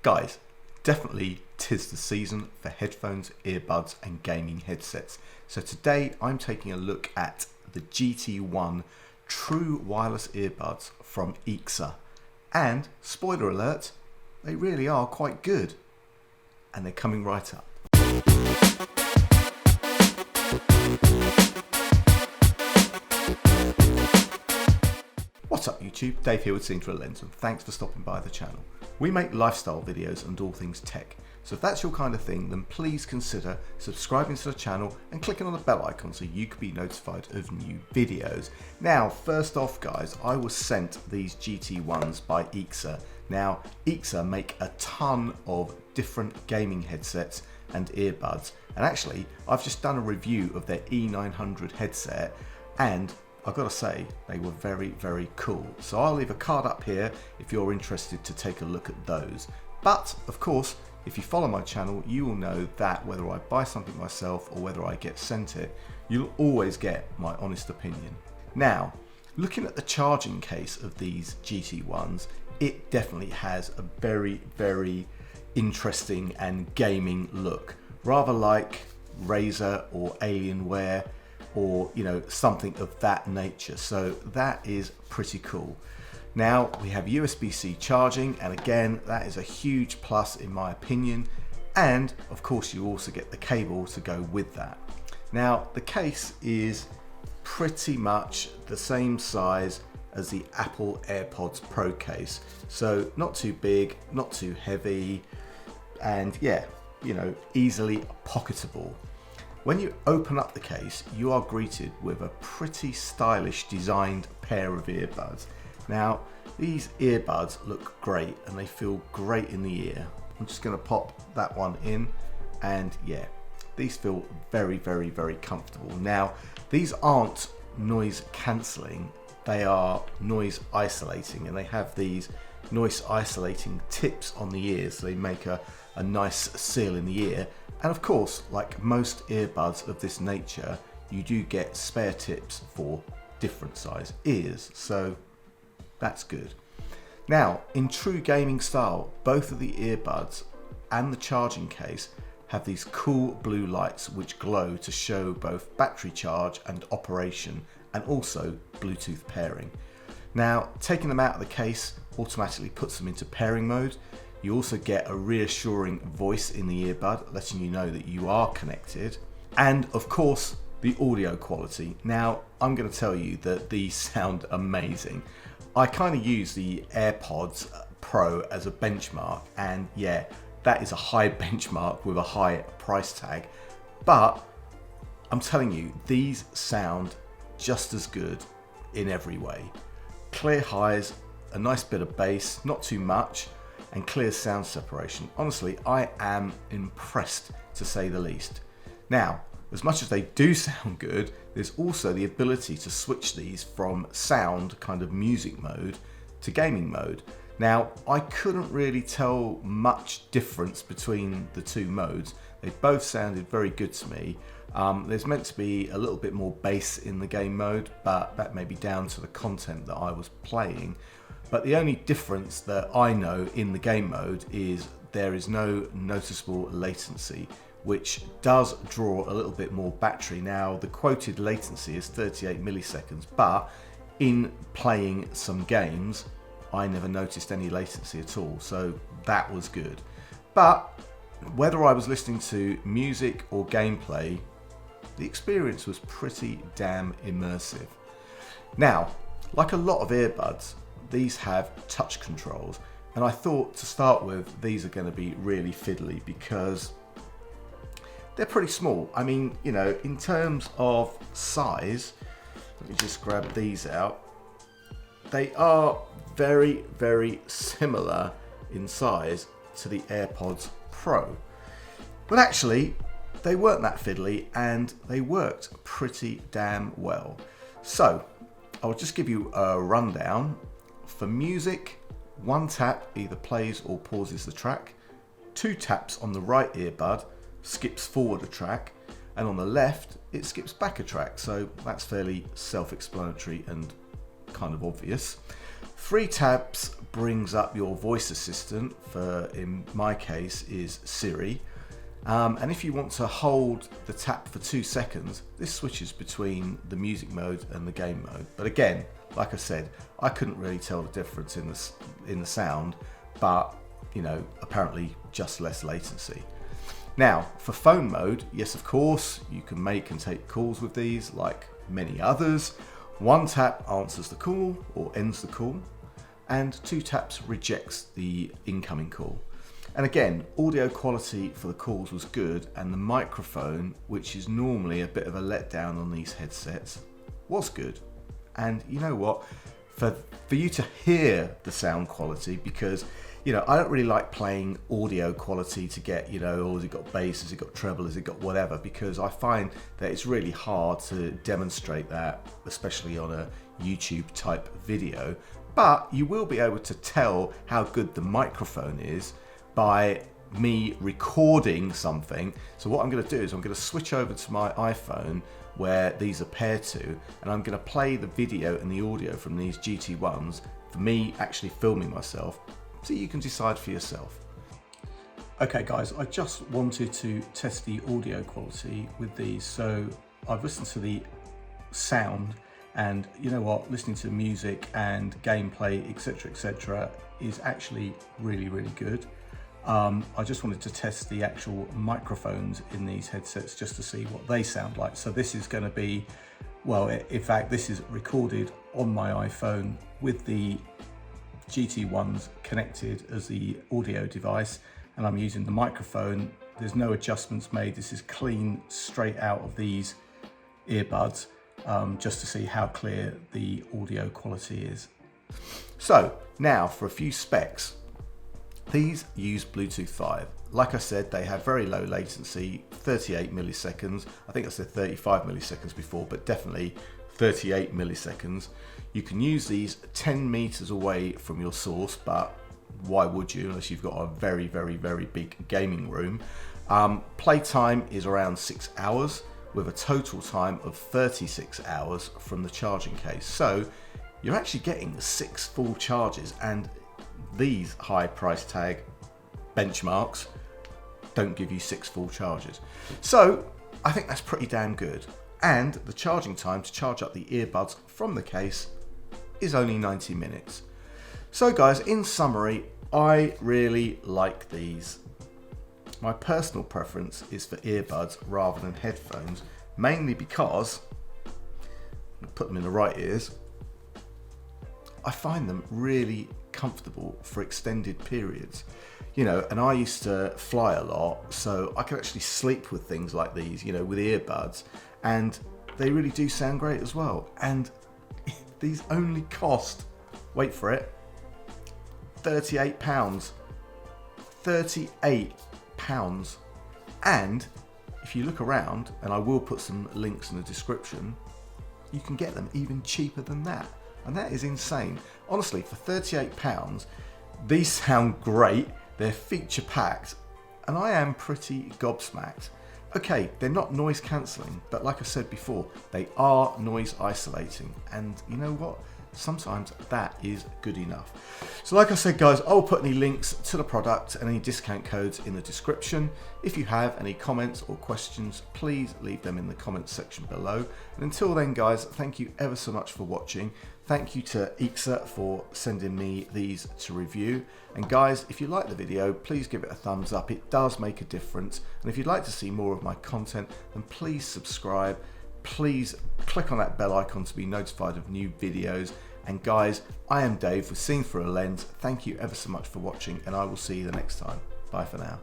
Guys, definitely 'tis the season for headphones, earbuds and gaming headsets. So today I'm taking a look at the GT1 true wireless earbuds from EKSA. And spoiler alert, they really are quite good. And they're coming right up. What's up YouTube, Dave here with Seen Through a Lens, and thanks for stopping by the channel. We make lifestyle videos and all things tech, so if that's your kind of thing, then please consider subscribing to the channel and clicking on the bell icon so you can be notified of new videos. Now, first off guys, I was sent these GT1s by EKSA. Now, EKSA make a ton of different gaming headsets and earbuds, and actually, I've just done a review of their E900 headset, and I've got to say, they were very, very cool. So I'll leave a card up here if you're interested to take a look at those. But, of course, if you follow my channel, you will know that whether I buy something myself or whether I get sent it, you'll always get my honest opinion. Now, looking at the charging case of these GT1s, it definitely has a very, very interesting and gaming look. Rather like Razer or Alienware, or something of that nature. So that is pretty cool. Now we have USB-C charging, and again that is a huge plus in my opinion, and of course you also get the cable to go with that. Now the case is pretty much the same size as the Apple Airpods Pro case, so not too big, not too heavy, and yeah, easily pocketable. When you open up the case, you are greeted with a pretty stylish designed pair of earbuds. Now, these earbuds look great and they feel great in the ear. I'm just going to pop that one in, and yeah, these feel very, very, very comfortable. Now, these aren't noise cancelling, they are noise isolating, and they have these noise isolating tips on the ears, so they make a nice seal in the ear. And of course, like most earbuds of this nature, you do get spare tips for different size ears, so that's good. Now, in true gaming style, both of the earbuds and the charging case have these cool blue lights which glow to show both battery charge and operation, and also Bluetooth pairing. Now, taking them out of the case automatically puts them into pairing mode. You also get a reassuring voice in the earbud, letting you know that you are connected. And of course, the audio quality. Now, I'm going to tell you that these sound amazing. I kind of use the AirPods Pro as a benchmark, and yeah, that is a high benchmark with a high price tag. But I'm telling you, these sound just as good in every way. Clear highs, a nice bit of bass, not too much, and clear sound separation. Honestly, I am impressed to say the least. Now, as much as they do sound good, there's also the ability to switch these from sound kind of music mode to gaming mode. Now, I couldn't really tell much difference between the two modes. They both sounded very good to me. There's meant to be a little bit more bass in the game mode, but that may be down to the content that I was playing. But the only difference that I know in the game mode is there is no noticeable latency, which does draw a little bit more battery. Now, the quoted latency is 38 milliseconds, but in playing some games, I never noticed any latency at all, so that was good. But whether I was listening to music or gameplay, the experience was pretty damn immersive. Now, like a lot of earbuds, these have touch controls, and I thought to start with these are going to be really fiddly because they're pretty small. I mean, in terms of size, let me just grab these out. They are very, very similar in size to the AirPods Pro, but actually they weren't that fiddly and they worked pretty damn well. So I'll just give you a rundown. For music, one tap either plays or pauses the track, 2 taps on the right earbud skips forward a track, and on the left it skips back a track, so that's fairly self-explanatory and kind of obvious. 3 taps brings up your voice assistant, for in my case is Siri. And if you want to hold the tap for 2 seconds, this switches between the music mode and the game mode. But again, like I said, I couldn't really tell the difference in the sound, but you know, apparently just less latency. Now, for phone mode, yes, of course, you can make and take calls with these like many others. 1 tap answers the call or ends the call, and 2 taps rejects the incoming call. And again, audio quality for the calls was good, and the microphone, which is normally a bit of a letdown on these headsets, was good. And you know what? For you to hear the sound quality, because you know, I don't really like playing audio quality to get, you know, oh, has it got bass, has it got treble, has it got whatever, because I find that it's really hard to demonstrate that, especially on a YouTube type video. But you will be able to tell how good the microphone is by me recording something. So what I'm going to do is I'm going to switch over to my iPhone where these are paired to, and I'm going to play the video and the audio from these GT1s for me actually filming myself, so you can decide for yourself. Okay guys, I just wanted to test the audio quality with these. So I've listened to the sound, and you know what, listening to music and gameplay, etc., is actually really good. I just wanted to test the actual microphones in these headsets just to see what they sound like. So this is going to be, well, in fact, this is recorded on my iPhone with the GT1s connected as the audio device, and I'm using the microphone. There's no adjustments made. This is clean straight out of these earbuds, just to see how clear the audio quality is. So now for a few specs. These use Bluetooth 5. Like I said, they have very low latency, 38 milliseconds. I think I said 35 milliseconds before, but definitely 38 milliseconds. You can use these 10 meters away from your source, but why would you, unless you've got a very big gaming room. Playtime is around 6 hours, with a total time of 36 hours from the charging case. So you're actually getting 6 full charges, and these high price tag benchmarks don't give you 6 full charges. So I think that's pretty damn good. And the charging time to charge up the earbuds from the case is only 90 minutes. So guys, in summary, I really like these. My personal preference is for earbuds rather than headphones, mainly because, I'll put them in the right ears, I find them really comfortable for extended periods. You know, and I used to fly a lot, so I could actually sleep with things like these, you know, with earbuds, and they really do sound great as well. And these only cost, wait for it, £38. £38. And if you look around, and I will put some links in the description, you can get them even cheaper than that. And that is insane. Honestly, for £38, these sound great, they're feature packed, and I am pretty gobsmacked. Okay, they're not noise cancelling, but like I said before, they are noise isolating, and you know what? Sometimes that is good enough. So like I said guys, I'll put any links to the product and any discount codes in the description. If you have any comments or questions, please leave them in the comments section below. And until then guys, thank you ever so much for watching. Thank you to EKSA for sending me these to review. And guys, if you like the video, please give it a thumbs up. It does make a difference. And if you'd like to see more of my content, then please subscribe. Please click on that bell icon to be notified of new videos. And guys, I am Dave with Seeing Through a Lens. Thank you ever so much for watching, and I will see you the next time. Bye for now.